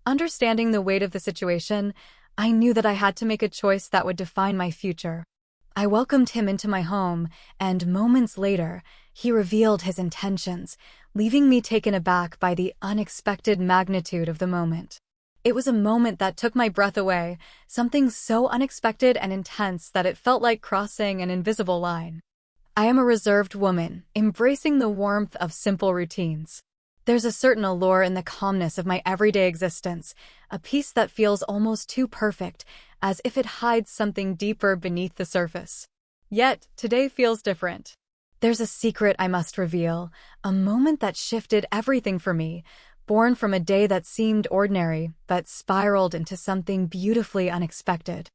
Understanding the weight of the situation, I knew that I had to make a choice that would define my future. I welcomed him into my home, and moments later, he revealed his intentions, leaving me taken aback by the unexpected magnitude of the moment. It was a moment that took my breath away, something so unexpected and intense that it felt like crossing an invisible line. I am a reserved woman, embracing the warmth of simple routines. There's a certain allure in the calmness of my everyday existence, a peace that feels almost too perfect, as if it hides something deeper beneath the surface. Yet, today feels different. There's a secret I must reveal, a moment that shifted everything for me, born from a day that seemed ordinary, but spiraled into something beautifully unexpected.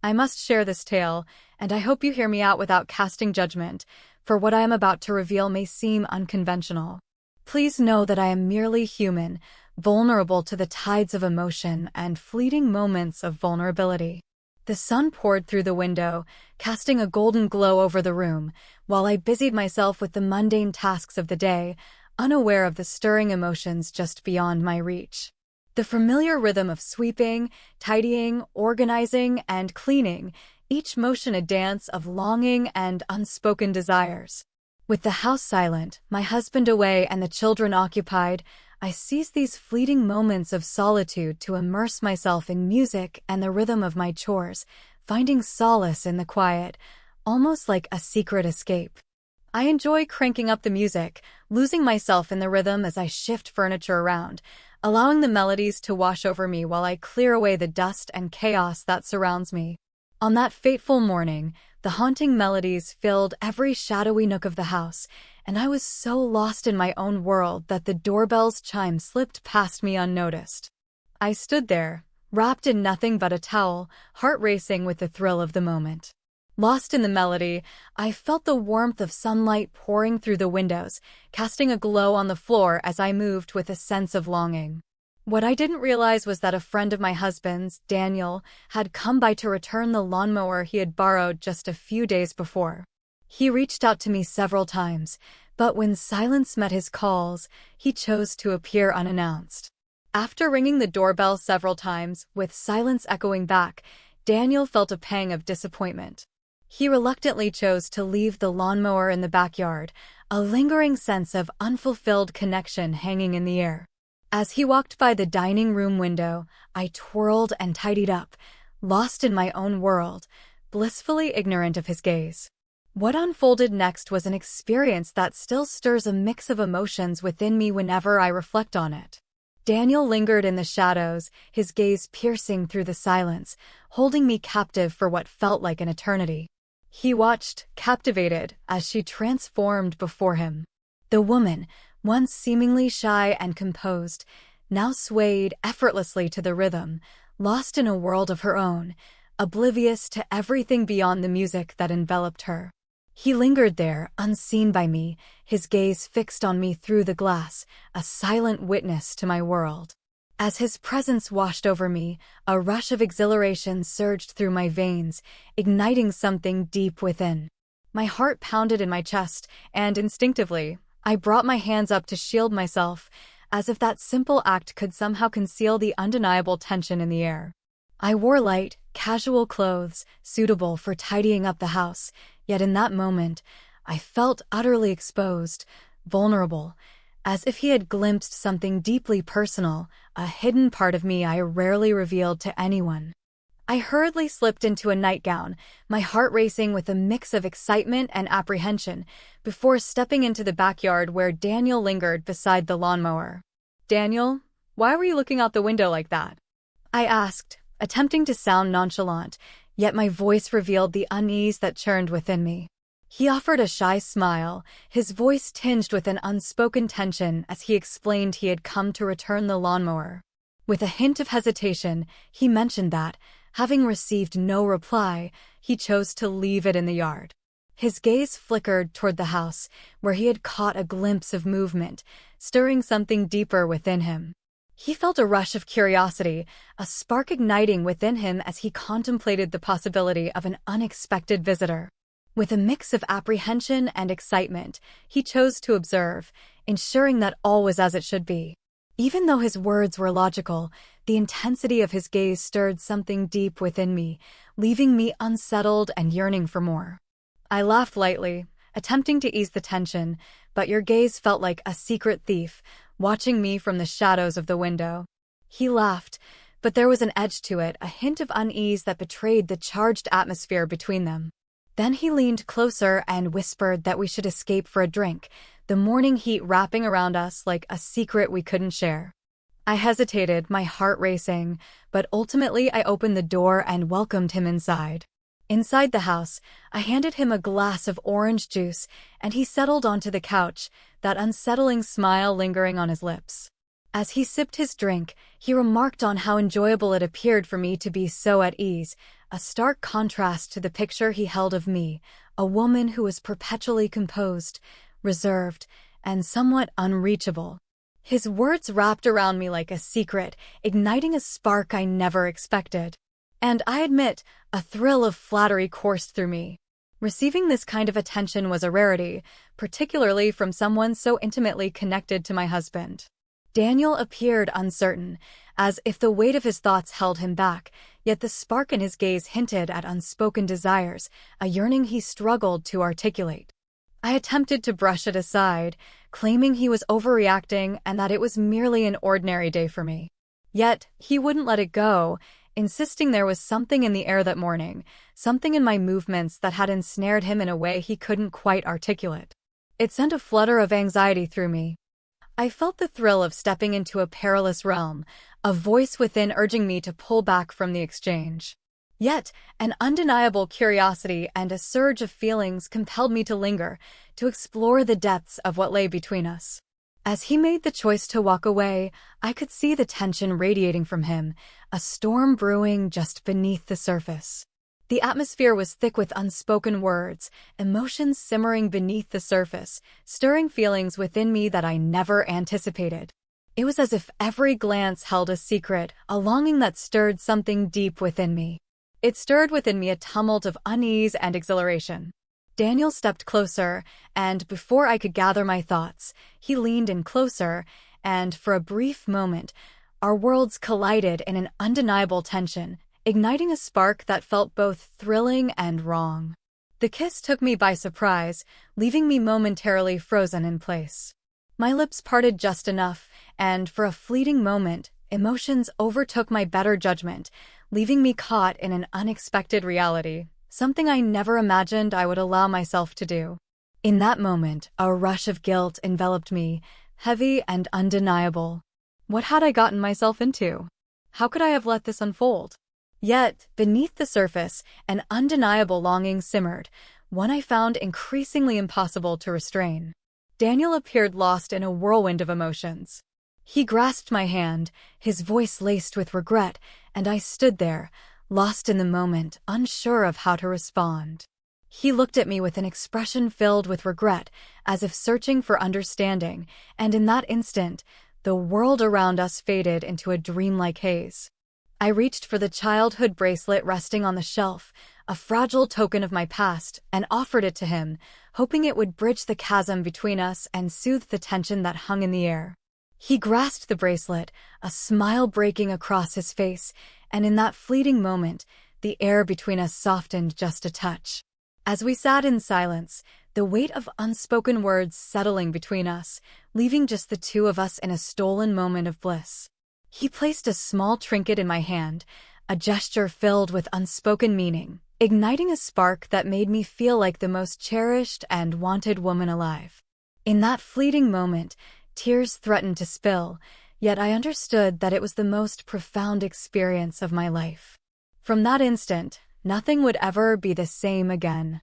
I must share this tale, and I hope you hear me out without casting judgment, for what I am about to reveal may seem unconventional. Please know that I am merely human, vulnerable to the tides of emotion and fleeting moments of vulnerability. The sun poured through the window, casting a golden glow over the room, while I busied myself with the mundane tasks of the day, unaware of the stirring emotions just beyond my reach. The familiar rhythm of sweeping, tidying, organizing, and cleaning, each motion a dance of longing and unspoken desires. With the house silent, my husband away, and the children occupied, I seized these fleeting moments of solitude to immerse myself in music and the rhythm of my chores, finding solace in the quiet, almost like a secret escape. I enjoy cranking up the music, losing myself in the rhythm as I shift furniture around, allowing the melodies to wash over me while I clear away the dust and chaos that surrounds me. On that fateful morning, the haunting melodies filled every shadowy nook of the house, and I was so lost in my own world that the doorbell's chime slipped past me unnoticed. I stood there, wrapped in nothing but a towel, heart racing with the thrill of the moment. Lost in the melody, I felt the warmth of sunlight pouring through the windows, casting a glow on the floor as I moved with a sense of longing. What I didn't realize was that a friend of my husband's, Daniel, had come by to return the lawnmower he had borrowed just a few days before. He reached out to me several times, but when silence met his calls, he chose to appear unannounced. After ringing the doorbell several times, with silence echoing back, Daniel felt a pang of disappointment. He reluctantly chose to leave the lawnmower in the backyard, a lingering sense of unfulfilled connection hanging in the air. As he walked by the dining room window, I twirled and tidied up, lost in my own world, blissfully ignorant of his gaze. What unfolded next was an experience that still stirs a mix of emotions within me whenever I reflect on it. Daniel lingered in the shadows, his gaze piercing through the silence, holding me captive for what felt like an eternity. He watched, captivated, as she transformed before him. The woman, once seemingly shy and composed, now swayed effortlessly to the rhythm, lost in a world of her own, oblivious to everything beyond the music that enveloped her. He lingered there, unseen by me, his gaze fixed on me through the glass, a silent witness to my world. As his presence washed over me, a rush of exhilaration surged through my veins, igniting something deep within. My heart pounded in my chest, and instinctively, I brought my hands up to shield myself, as if that simple act could somehow conceal the undeniable tension in the air. I wore light, casual clothes, suitable for tidying up the house, yet in that moment, I felt utterly exposed, vulnerable, as if he had glimpsed something deeply personal, a hidden part of me I rarely revealed to anyone. I hurriedly slipped into a nightgown, my heart racing with a mix of excitement and apprehension, before stepping into the backyard where Daniel lingered beside the lawnmower. "Daniel, why were you looking out the window like that?" I asked, attempting to sound nonchalant, yet my voice revealed the unease that churned within me. He offered a shy smile, his voice tinged with an unspoken tension as he explained he had come to return the lawnmower. With a hint of hesitation, he mentioned that, having received no reply, he chose to leave it in the yard. His gaze flickered toward the house, where he had caught a glimpse of movement, stirring something deeper within him. He felt a rush of curiosity, a spark igniting within him as he contemplated the possibility of an unexpected visitor. With a mix of apprehension and excitement, he chose to observe, ensuring that all was as it should be. Even though his words were logical, The intensity of his gaze stirred something deep within me, leaving me unsettled and yearning for more. I laughed lightly, attempting to ease the tension, but your gaze felt like a secret thief, watching me from the shadows of the window. He laughed, but there was an edge to it, a hint of unease that betrayed the charged atmosphere between them. Then he leaned closer and whispered that we should escape for a drink, the morning heat wrapping around us like a secret we couldn't share. I hesitated, my heart racing, but ultimately I opened the door and welcomed him inside. Inside the house, I handed him a glass of orange juice, and he settled onto the couch, that unsettling smile lingering on his lips. As he sipped his drink, he remarked on how enjoyable it appeared for me to be so at ease, a stark contrast to the picture he held of me, a woman who was perpetually composed, reserved, and somewhat unreachable. His words wrapped around me like a secret, igniting a spark I never expected. And I admit, a thrill of flattery coursed through me. Receiving this kind of attention was a rarity, particularly from someone so intimately connected to my husband. Daniel appeared uncertain, as if the weight of his thoughts held him back, yet the spark in his gaze hinted at unspoken desires, a yearning he struggled to articulate. I attempted to brush it aside, claiming he was overreacting and that it was merely an ordinary day for me. Yet, he wouldn't let it go, insisting there was something in the air that morning, something in my movements that had ensnared him in a way he couldn't quite articulate. It sent a flutter of anxiety through me. I felt the thrill of stepping into a perilous realm, a voice within urging me to pull back from the exchange. Yet, an undeniable curiosity and a surge of feelings compelled me to linger, to explore the depths of what lay between us. As he made the choice to walk away, I could see the tension radiating from him, a storm brewing just beneath the surface. The atmosphere was thick with unspoken words, emotions simmering beneath the surface, stirring feelings within me that I never anticipated. It was as if every glance held a secret, a longing that stirred something deep within me. It stirred within me a tumult of unease and exhilaration. Daniel stepped closer, and before I could gather my thoughts, he leaned in closer, and for a brief moment, our worlds collided in an undeniable tension, igniting a spark that felt both thrilling and wrong. The kiss took me by surprise, leaving me momentarily frozen in place. My lips parted just enough, and for a fleeting moment, emotions overtook my better judgment, leaving me caught in an unexpected reality, something I never imagined I would allow myself to do. In that moment, a rush of guilt enveloped me, heavy and undeniable. What had I gotten myself into? How could I have let this unfold? Yet, beneath the surface, an undeniable longing simmered, one I found increasingly impossible to restrain. Daniel appeared lost in a whirlwind of emotions. He grasped my hand, his voice laced with regret, and I stood there, lost in the moment, unsure of how to respond. He looked at me with an expression filled with regret, as if searching for understanding, and in that instant, the world around us faded into a dreamlike haze. I reached for the childhood bracelet resting on the shelf, a fragile token of my past, and offered it to him, hoping it would bridge the chasm between us and soothe the tension that hung in the air. He grasped the bracelet, a smile breaking across his face, and in that fleeting moment, the air between us softened just a touch. As we sat in silence, the weight of unspoken words settling between us, leaving just the two of us in a stolen moment of bliss. He placed a small trinket in my hand, a gesture filled with unspoken meaning, igniting a spark that made me feel like the most cherished and wanted woman alive. In that fleeting moment, tears threatened to spill, yet I understood that it was the most profound experience of my life. From that instant, nothing would ever be the same again.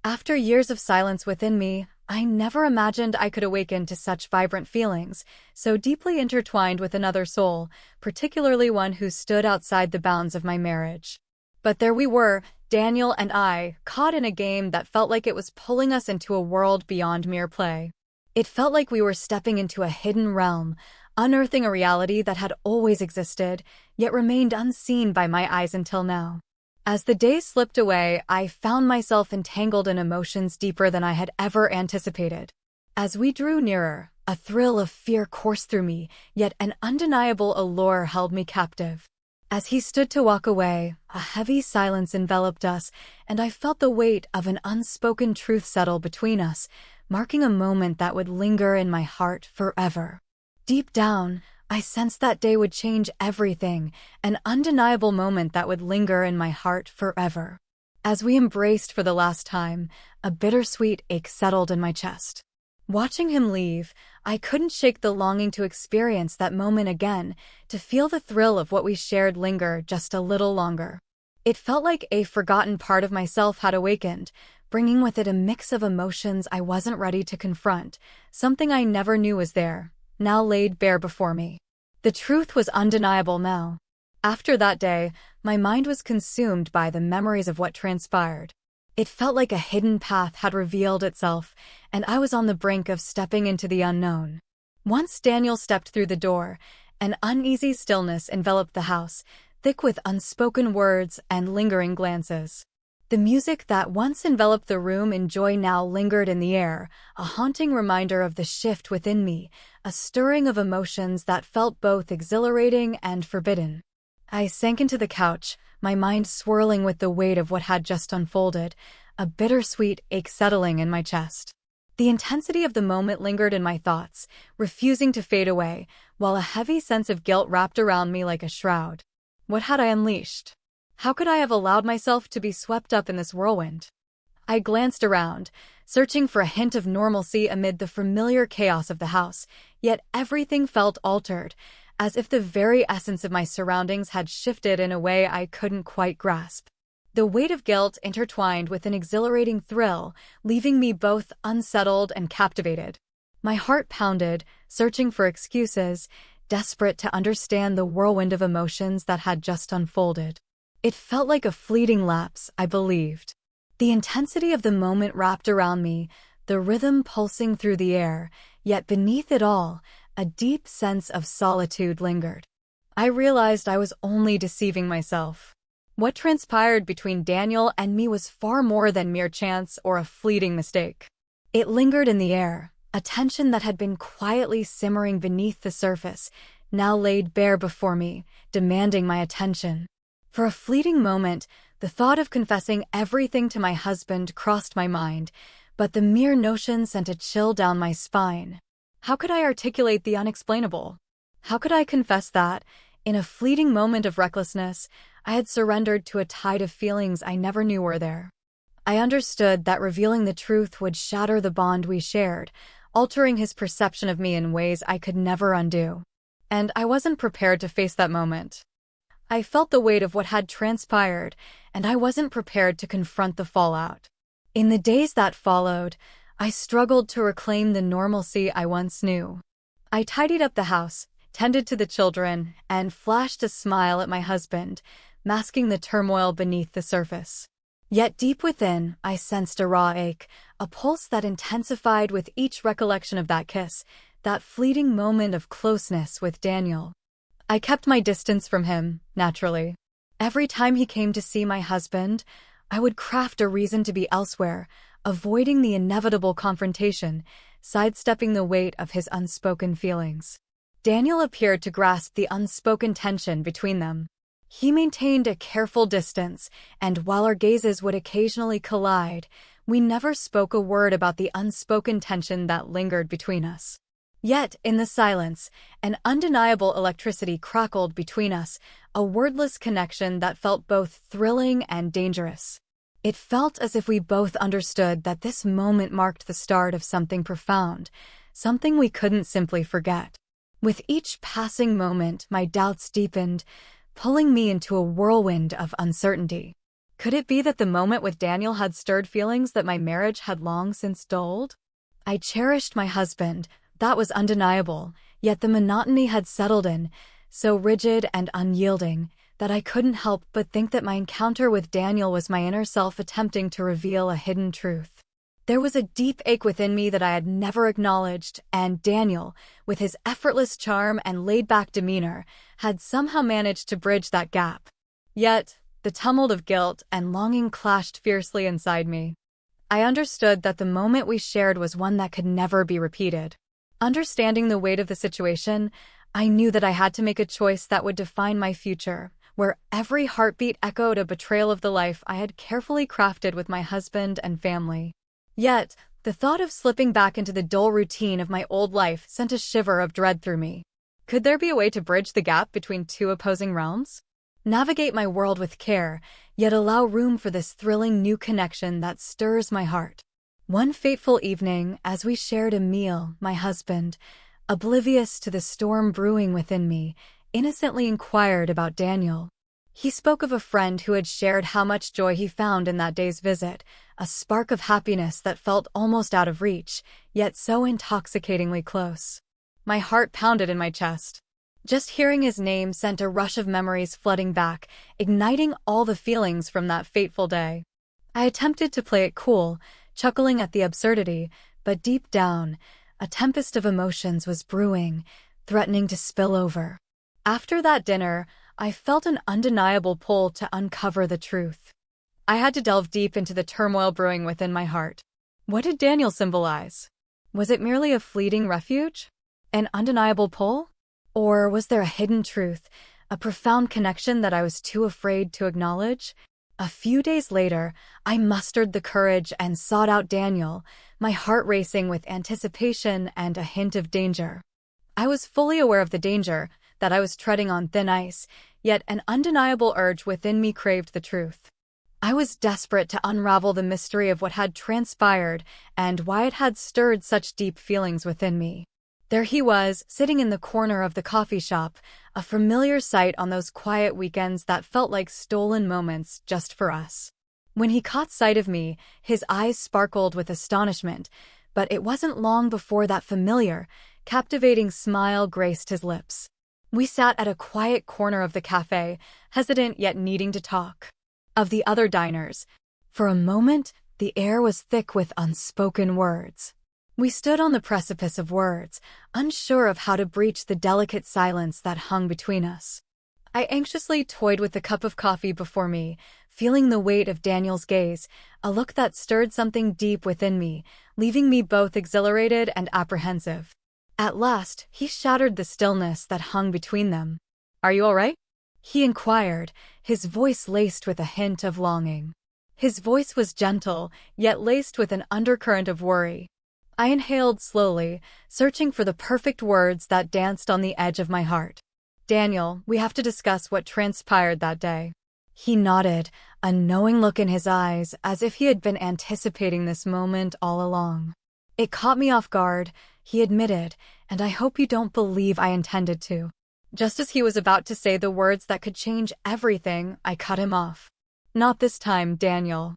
After years of silence within me, I never imagined I could awaken to such vibrant feelings, so deeply intertwined with another soul, particularly one who stood outside the bounds of my marriage. But there we were, Daniel and I, caught in a game that felt like it was pulling us into a world beyond mere play. It felt like we were stepping into a hidden realm, unearthing a reality that had always existed, yet remained unseen by my eyes until now. As the days slipped away, I found myself entangled in emotions deeper than I had ever anticipated. As we drew nearer, A thrill of fear coursed through me, yet an undeniable allure held me captive. As he stood to walk away, a heavy silence enveloped us, and I felt the weight of an unspoken truth settle between us, marking a moment that would linger in my heart forever. Deep down, I sensed that day would change everything, an undeniable moment that would linger in my heart forever. As we embraced for the last time, a bittersweet ache settled in my chest. Watching him leave, I couldn't shake the longing to experience that moment again, to feel the thrill of what we shared linger just a little longer. It felt like a forgotten part of myself had awakened, bringing with it a mix of emotions I wasn't ready to confront, something I never knew was there, now laid bare before me. The truth was undeniable now. After that day, my mind was consumed by the memories of what transpired. It felt like a hidden path had revealed itself, and I was on the brink of stepping into the unknown. Once Daniel stepped through the door, an uneasy stillness enveloped the house, thick with unspoken words and lingering glances. The music that once enveloped the room in joy now lingered in the air, a haunting reminder of the shift within me, a stirring of emotions that felt both exhilarating and forbidden. I sank into the couch, my mind swirling with the weight of what had just unfolded, a bittersweet ache settling in my chest. The intensity of the moment lingered in my thoughts, refusing to fade away, while a heavy sense of guilt wrapped around me like a shroud. What had I unleashed? How could I have allowed myself to be swept up in this whirlwind? I glanced around, searching for a hint of normalcy amid the familiar chaos of the house, yet everything felt altered, as if the very essence of my surroundings had shifted in a way I couldn't quite grasp. The weight of guilt intertwined with an exhilarating thrill, leaving me both unsettled and captivated. My heart pounded, searching for excuses, desperate to understand the whirlwind of emotions that had just unfolded. It felt like a fleeting lapse, I believed. The intensity of the moment wrapped around me, the rhythm pulsing through the air, yet beneath it all, a deep sense of solitude lingered. I realized I was only deceiving myself. What transpired between Daniel and me was far more than mere chance or a fleeting mistake. It lingered in the air, a tension that had been quietly simmering beneath the surface, now laid bare before me, demanding my attention. For a fleeting moment, the thought of confessing everything to my husband crossed my mind, but the mere notion sent a chill down my spine. How could I articulate the unexplainable? How could I confess that, in a fleeting moment of recklessness, I had surrendered to a tide of feelings I never knew were there? I understood that revealing the truth would shatter the bond we shared, altering his perception of me in ways I could never undo. And I wasn't prepared to face that moment. I felt the weight of what had transpired, and I wasn't prepared to confront the fallout. In the days that followed, I struggled to reclaim the normalcy I once knew. I tidied up the house, tended to the children, and flashed a smile at my husband, masking the turmoil beneath the surface. Yet deep within, I sensed a raw ache, a pulse that intensified with each recollection of that kiss, that fleeting moment of closeness with Daniel. I kept my distance from him, naturally. Every time he came to see my husband, I would craft a reason to be elsewhere, avoiding the inevitable confrontation, sidestepping the weight of his unspoken feelings. Daniel appeared to grasp the unspoken tension between them. He maintained a careful distance, and while our gazes would occasionally collide, we never spoke a word about the unspoken tension that lingered between us. Yet, in the silence, an undeniable electricity crackled between us, a wordless connection that felt both thrilling and dangerous. It felt as if we both understood that this moment marked the start of something profound, something we couldn't simply forget. With each passing moment, my doubts deepened, pulling me into a whirlwind of uncertainty. Could it be that the moment with Daniel had stirred feelings that my marriage had long since dulled? I cherished my husband, that was undeniable, yet the monotony had settled in, so rigid and unyielding, that I couldn't help but think that my encounter with Daniel was my inner self attempting to reveal a hidden truth. There was a deep ache within me that I had never acknowledged, and Daniel, with his effortless charm and laid-back demeanor, had somehow managed to bridge that gap. Yet, the tumult of guilt and longing clashed fiercely inside me. I understood that the moment we shared was one that could never be repeated. Understanding the weight of the situation, I knew that I had to make a choice that would define my future, where every heartbeat echoed a betrayal of the life I had carefully crafted with my husband and family. Yet, the thought of slipping back into the dull routine of my old life sent a shiver of dread through me. Could there be a way to bridge the gap between two opposing realms? Navigate my world with care, yet allow room for this thrilling new connection that stirs my heart. One fateful evening, as we shared a meal, my husband, oblivious to the storm brewing within me, innocently inquired about Daniel. He spoke of a friend who had shared how much joy he found in that day's visit, a spark of happiness that felt almost out of reach, yet so intoxicatingly close. My heart pounded in my chest. Just hearing his name sent a rush of memories flooding back, igniting all the feelings from that fateful day. I attempted to play it cool, chuckling at the absurdity, but deep down, a tempest of emotions was brewing, threatening to spill over. After that dinner, I felt an undeniable pull to uncover the truth. I had to delve deep into the turmoil brewing within my heart. What did Daniel symbolize? Was it merely a fleeting refuge? An undeniable pull? Or was there a hidden truth, a profound connection that I was too afraid to acknowledge? A few days later, I mustered the courage and sought out Daniel, my heart racing with anticipation and a hint of danger. I was fully aware of the danger, that I was treading on thin ice, yet an undeniable urge within me craved the truth. I was desperate to unravel the mystery of what had transpired and why it had stirred such deep feelings within me. There he was, sitting in the corner of the coffee shop, a familiar sight on those quiet weekends that felt like stolen moments just for us. When he caught sight of me, his eyes sparkled with astonishment, but it wasn't long before that familiar, captivating smile graced his lips. We sat at a quiet corner of the cafe, hesitant yet needing to talk. Of the other diners, for a moment, the air was thick with unspoken words. We stood on the precipice of words, unsure of how to breach the delicate silence that hung between us. I anxiously toyed with the cup of coffee before me, feeling the weight of Daniel's gaze, a look that stirred something deep within me, leaving me both exhilarated and apprehensive. At last, he shattered the stillness that hung between them. "Are you all right?" he inquired, his voice laced with a hint of longing. His voice was gentle, yet laced with an undercurrent of worry. I inhaled slowly, searching for the perfect words that danced on the edge of my heart. "Daniel, we have to discuss what transpired that day." He nodded, a knowing look in his eyes, as if he had been anticipating this moment all along. "It caught me off guard," he admitted, "and I hope you don't believe I intended to." Just as he was about to say the words that could change everything, I cut him off. "Not this time, Daniel.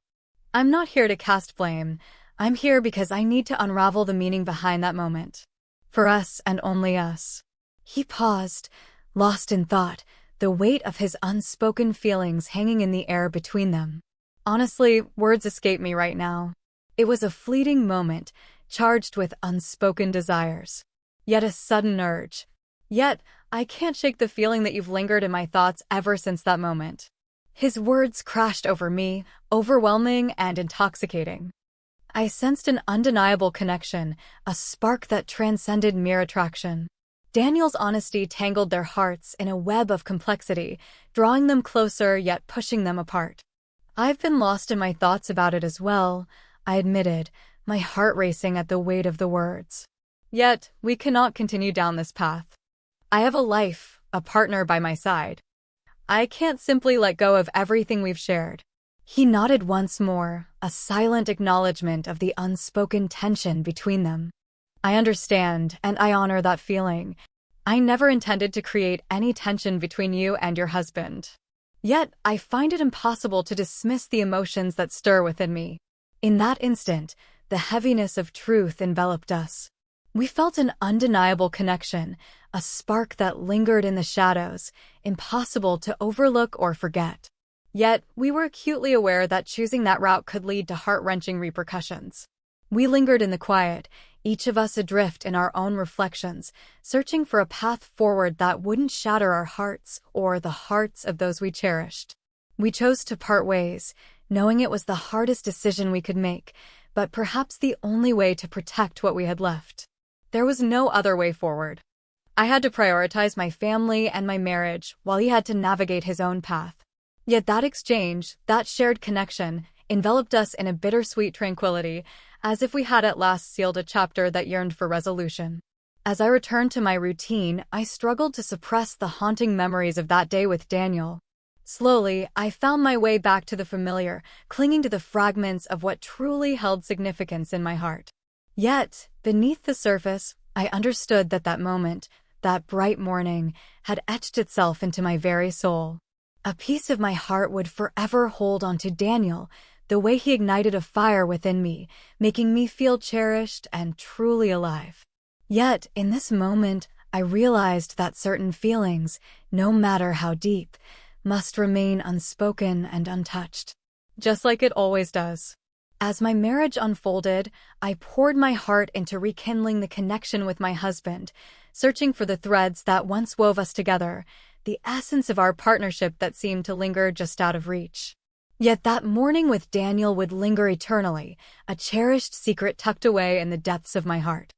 I'm not here to cast blame. I'm here because I need to unravel the meaning behind that moment. For us and only us." He paused, lost in thought, the weight of his unspoken feelings hanging in the air between them. Honestly, words escape me right now. It was a fleeting moment, charged with unspoken desires. Yet a sudden urge. Yet, I can't shake the feeling that you've lingered in my thoughts ever since that moment. His words crashed over me, overwhelming and intoxicating. I sensed an undeniable connection, a spark that transcended mere attraction. Daniel's honesty tangled their hearts in a web of complexity, drawing them closer yet pushing them apart. "I've been lost in my thoughts about it as well," I admitted, my heart racing at the weight of the words. "Yet, we cannot continue down this path. I have a life, a partner by my side. I can't simply let go of everything we've shared." He nodded once more, a silent acknowledgement of the unspoken tension between them. "I understand, and I honor that feeling. I never intended to create any tension between you and your husband. Yet, I find it impossible to dismiss the emotions that stir within me." In that instant, the heaviness of truth enveloped us. We felt an undeniable connection, a spark that lingered in the shadows, impossible to overlook or forget. Yet, we were acutely aware that choosing that route could lead to heart-wrenching repercussions. We lingered in the quiet, each of us adrift in our own reflections, searching for a path forward that wouldn't shatter our hearts or the hearts of those we cherished. We chose to part ways, knowing it was the hardest decision we could make, but perhaps the only way to protect what we had left. There was no other way forward. I had to prioritize my family and my marriage while he had to navigate his own path. Yet that exchange, that shared connection, enveloped us in a bittersweet tranquility, as if we had at last sealed a chapter that yearned for resolution. As I returned to my routine, I struggled to suppress the haunting memories of that day with Daniel. Slowly, I found my way back to the familiar, clinging to the fragments of what truly held significance in my heart. Yet, beneath the surface, I understood that that moment, that bright morning, had etched itself into my very soul. A piece of my heart would forever hold on to Daniel, the way he ignited a fire within me, making me feel cherished and truly alive. Yet, in this moment, I realized that certain feelings, no matter how deep, must remain unspoken and untouched. Just like it always does. As my marriage unfolded, I poured my heart into rekindling the connection with my husband, searching for the threads that once wove us together, the essence of our partnership that seemed to linger just out of reach. Yet that morning with Daniel would linger eternally, a cherished secret tucked away in the depths of my heart.